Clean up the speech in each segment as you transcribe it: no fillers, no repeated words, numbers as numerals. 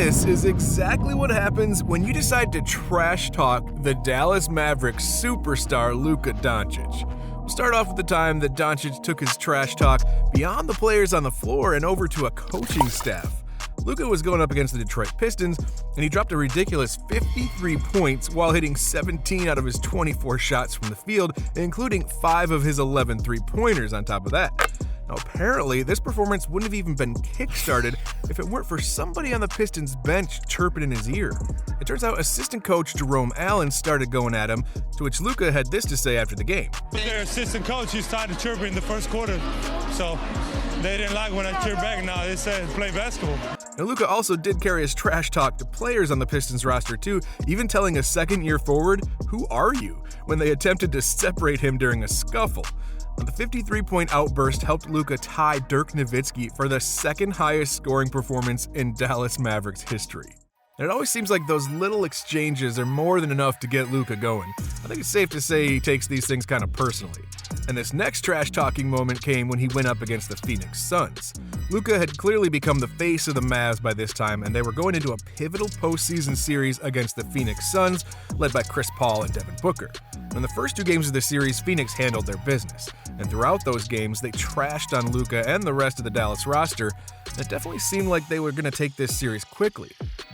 This is exactly what happens when you decide to trash talk the Dallas Mavericks superstar Luka Doncic. We'll start off with the time that Doncic took his trash talk beyond the players on the floor and over to a coaching staff. Luka was going up against the Detroit Pistons, and he dropped a ridiculous 53 points while hitting 17 out of his 24 shots from the field, including 5 of his 11 three-pointers on top of that. Now, apparently, this performance wouldn't have even been kickstarted if it weren't for somebody on the Pistons bench chirping in his ear. It turns out assistant coach Jerome Allen started going at him, to which Luka had this to say after the game. Their assistant coach, he started chirping in the first quarter, so they didn't like when I chirped back. Now they said play basketball. Now, Luka also did carry his trash talk to players on the Pistons roster too, even telling a second-year forward, "Who are you?" when they attempted to separate him during a scuffle. The 53-point outburst helped Luka tie Dirk Nowitzki for the second highest scoring performance in Dallas Mavericks history. And it always seems like those little exchanges are more than enough to get Luka going. I think it's safe to say he takes these things kind of personally. And this next trash-talking moment came when he went up against the Phoenix Suns. Luka had clearly become the face of the Mavs by this time, and they were going into a pivotal postseason series against the Phoenix Suns, led by Chris Paul and Devin Booker. In the first 2 games of the series, Phoenix handled their business, and throughout those games, they trashed on Luka and the rest of the Dallas roster. It definitely seemed like they were going to take this series quickly,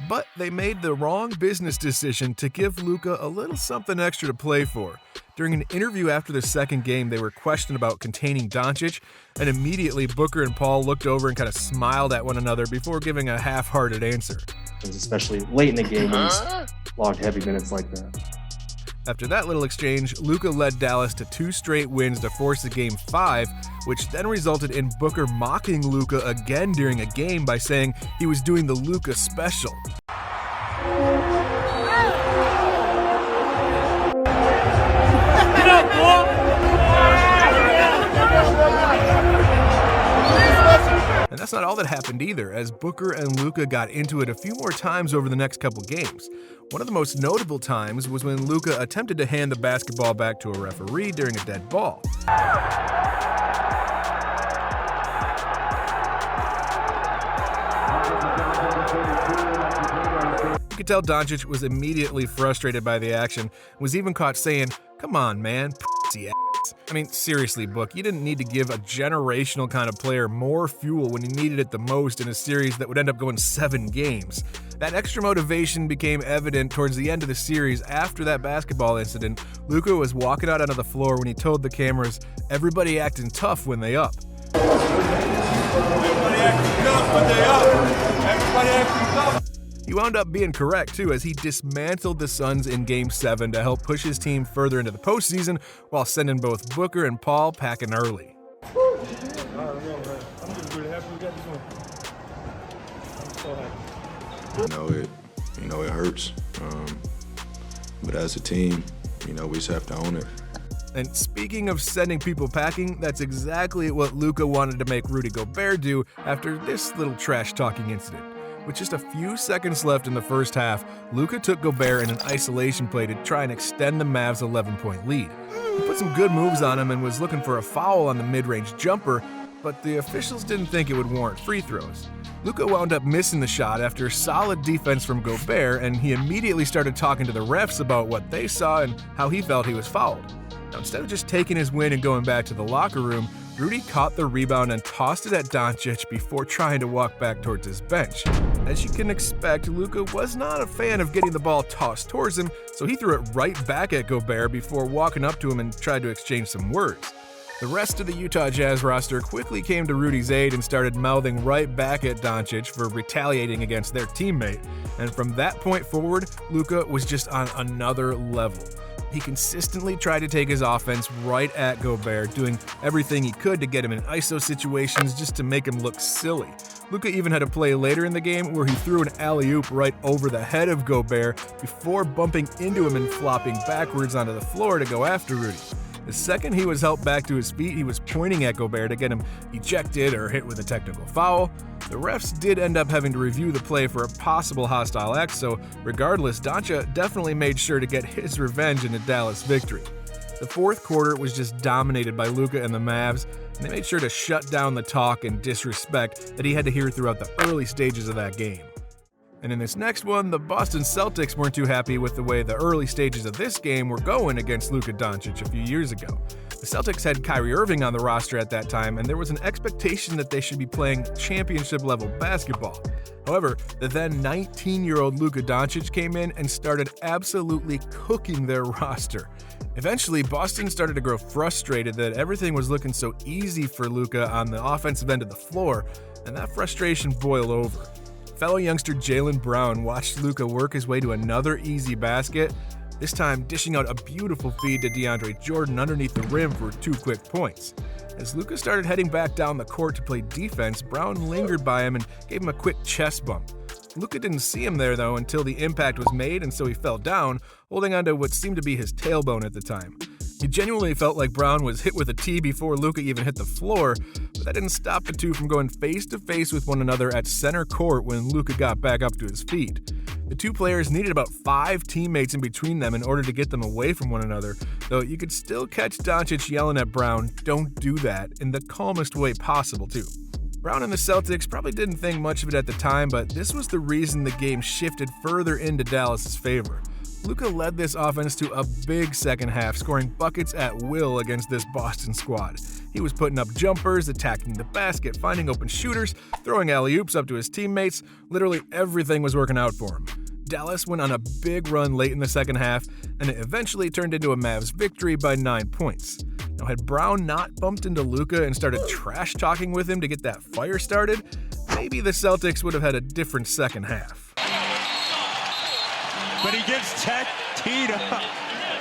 but they made the wrong business decision to give Luka a little something extra to play for. During an interview after the second game, they were questioned about containing Doncic, and immediately Booker and Paul looked over and kind of smiled at one another before giving a half-hearted answer. Especially late in the game when he's logged heavy minutes like that. After that little exchange, Luka led Dallas to 2 straight wins to force a Game 5, which then resulted in Booker mocking Luka again during a game by saying he was doing the Luka special. And that's not all that happened either, as Booker and Luka got into it a few more times over the next couple games. One of the most notable times was when Luka attempted to hand the basketball back to a referee during a dead ball. You could tell Doncic was immediately frustrated by the action, was even caught saying, "Come on, man, pussy ass." I mean, seriously, Book, you didn't need to give a generational kind of player more fuel when you needed it the most in a series that would end up going 7 games. That extra motivation became evident towards the end of the series after that basketball incident. Luka was walking out onto the floor when he told the cameras, "Everybody acting tough when they up." Everybody acting tough when they up. Everybody acting tough. He wound up being correct, too, as he dismantled the Suns in Game 7 to help push his team further into the postseason while sending both Booker and Paul packing early. I'm just really happy we got this one. I'm so happy. It hurts. But as a team, we just have to own it. And speaking of sending people packing, that's exactly what Luka wanted to make Rudy Gobert do after this little trash-talking incident. With just a few seconds left in the first half, Luka took Gobert in an isolation play to try and extend the Mavs' 11-point lead. He put some good moves on him and was looking for a foul on the mid-range jumper, but the officials didn't think it would warrant free throws. Luka wound up missing the shot after solid defense from Gobert, and he immediately started talking to the refs about what they saw and how he felt he was fouled. Now, instead of just taking his win and going back to the locker room, Rudy caught the rebound and tossed it at Doncic before trying to walk back towards his bench. As you can expect, Luka was not a fan of getting the ball tossed towards him, so he threw it right back at Gobert before walking up to him and tried to exchange some words. The rest of the Utah Jazz roster quickly came to Rudy's aid and started mouthing right back at Doncic for retaliating against their teammate, and from that point forward, Luka was just on another level. He consistently tried to take his offense right at Gobert, doing everything he could to get him in ISO situations just to make him look silly. Luka even had a play later in the game where he threw an alley-oop right over the head of Gobert before bumping into him and flopping backwards onto the floor to go after Rudy. The second he was helped back to his feet, he was pointing at Gobert to get him ejected or hit with a technical foul. The refs did end up having to review the play for a possible hostile act, so regardless, Doncic definitely made sure to get his revenge in a Dallas victory. The fourth quarter was just dominated by Luka and the Mavs, and they made sure to shut down the talk and disrespect that he had to hear throughout the early stages of that game. And in this next one, the Boston Celtics weren't too happy with the way the early stages of this game were going against Luka Doncic a few years ago. The Celtics had Kyrie Irving on the roster at that time, and there was an expectation that they should be playing championship-level basketball. However, the then 19-year-old Luka Doncic came in and started absolutely cooking their roster. Eventually, Boston started to grow frustrated that everything was looking so easy for Luka on the offensive end of the floor, and that frustration boiled over. Fellow youngster Jaylen Brown watched Luka work his way to another easy basket, this time dishing out a beautiful feed to DeAndre Jordan underneath the rim for 2 quick points. As Luka started heading back down the court to play defense, Brown lingered by him and gave him a quick chest bump. Luka didn't see him there though until the impact was made, and so he fell down, holding onto what seemed to be his tailbone at the time. He genuinely felt like Brown was hit with a tee before Luka even hit the floor, but that didn't stop the two from going face-to-face with one another at center court when Luka got back up to his feet. The two players needed about 5 teammates in between them in order to get them away from one another, though you could still catch Doncic yelling at Brown, "Don't do that," in the calmest way possible too. Brown and the Celtics probably didn't think much of it at the time, but this was the reason the game shifted further into Dallas's favor. Luka led this offense to a big second half, scoring buckets at will against this Boston squad. He was putting up jumpers, attacking the basket, finding open shooters, throwing alley-oops up to his teammates. Literally everything was working out for him. Dallas went on a big run late in the second half, and it eventually turned into a Mavs victory by 9 points. Now, had Brown not bumped into Luka and started trash-talking with him to get that fire started, maybe the Celtics would have had a different second half. But he gets teed up.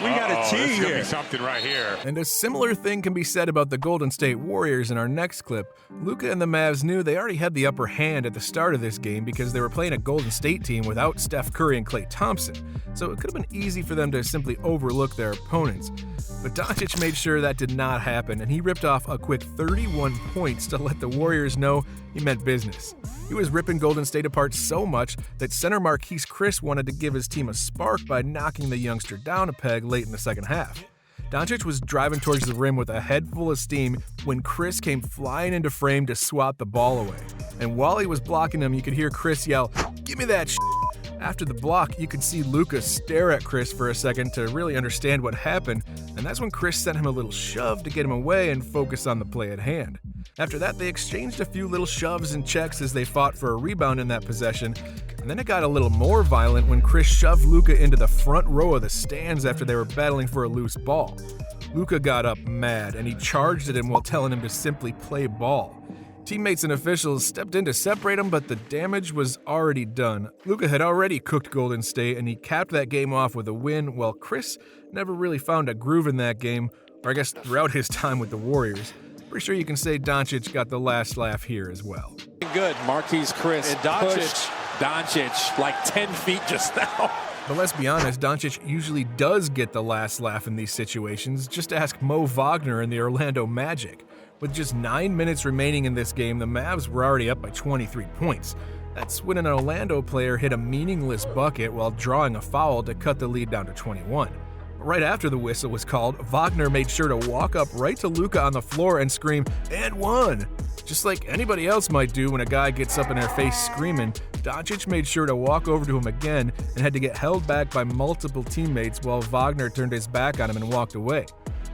We got a tee here. Be something right here. And a similar thing can be said about the Golden State Warriors in our next clip. Luka and the Mavs knew they already had the upper hand at the start of this game because they were playing a Golden State team without Steph Curry and Klay Thompson, so it could have been easy for them to simply overlook their opponents. But Doncic made sure that did not happen, and he ripped off a quick 31 points to let the Warriors know he meant business. He was ripping Golden State apart so much that center Marquise Chris wanted to give his team a spark by knocking the youngster down a peg late in the second half. Doncic was driving towards the rim with a head full of steam when Chris came flying into frame to swat the ball away. And while he was blocking him, you could hear Chris yell, "Give me that shit." After the block, you could see Luka stare at Chris for a second to really understand what happened, and that's when Chris sent him a little shove to get him away and focus on the play at hand. After that, they exchanged a few little shoves and checks as they fought for a rebound in that possession, and then it got a little more violent when Chris shoved Luka into the front row of the stands after they were battling for a loose ball. Luka got up mad, and he charged at him while telling him to simply play ball. Teammates and officials stepped in to separate him, but the damage was already done. Luka had already cooked Golden State, and he capped that game off with a win, while Chris never really found a groove in that game, or I guess throughout his time with the Warriors. Pretty sure you can say Doncic got the last laugh here as well. Good, Marquise Chris and Doncic like 10 feet just now. But let's be honest, Doncic usually does get the last laugh in these situations. Just ask Mo Wagner and the Orlando Magic. With just 9 minutes remaining in this game, the Mavs were already up by 23 points. That's when an Orlando player hit a meaningless bucket while drawing a foul to cut the lead down to 21. Right after the whistle was called, Wagner made sure to walk up right to Luka on the floor and scream, "And one!" Just like anybody else might do when a guy gets up in their face screaming, Doncic made sure to walk over to him again and had to get held back by multiple teammates while Wagner turned his back on him and walked away.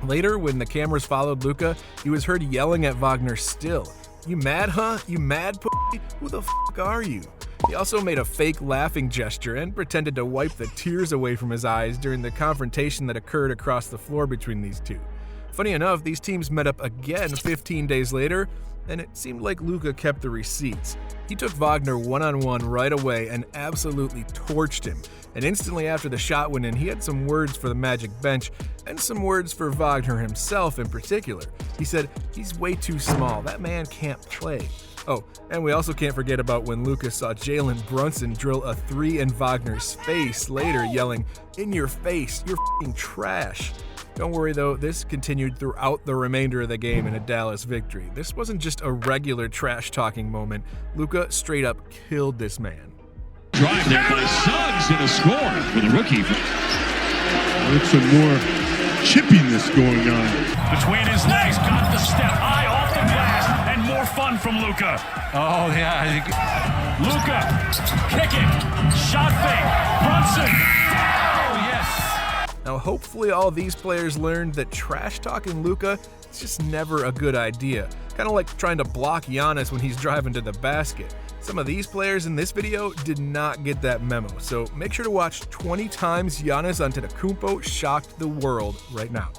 Later, when the cameras followed Luka, he was heard yelling at Wagner still, "You mad, huh? You mad, p***? Who the f*** are you?" He also made a fake laughing gesture and pretended to wipe the tears away from his eyes during the confrontation that occurred across the floor between these two. Funny enough, these teams met up again 15 days later, and it seemed like Luka kept the receipts. He took Wagner one-on-one right away and absolutely torched him. And instantly after the shot went in, he had some words for the Magic bench and some words for Wagner himself in particular. He said, "He's way too small. That man can't play." Oh, and we also can't forget about when Luka saw Jalen Brunson drill a 3 in Wagner's face later, yelling, "In your face, you're f***ing trash." Don't worry though, this continued throughout the remainder of the game in a Dallas victory. This wasn't just a regular trash-talking moment. Luka straight up killed this man. Drive there by Suggs and a score for the rookie. There's some more chippiness going on. Between his legs, got the step high off the glass, and more fun from Luka. Oh, yeah. Luka, kick it. Now, hopefully all these players learned that trash-talking Luka is just never a good idea. Kind of like trying to block Giannis when he's driving to the basket. Some of these players in this video did not get that memo, so make sure to watch 20 times Giannis Antetokounmpo shocked the world right now.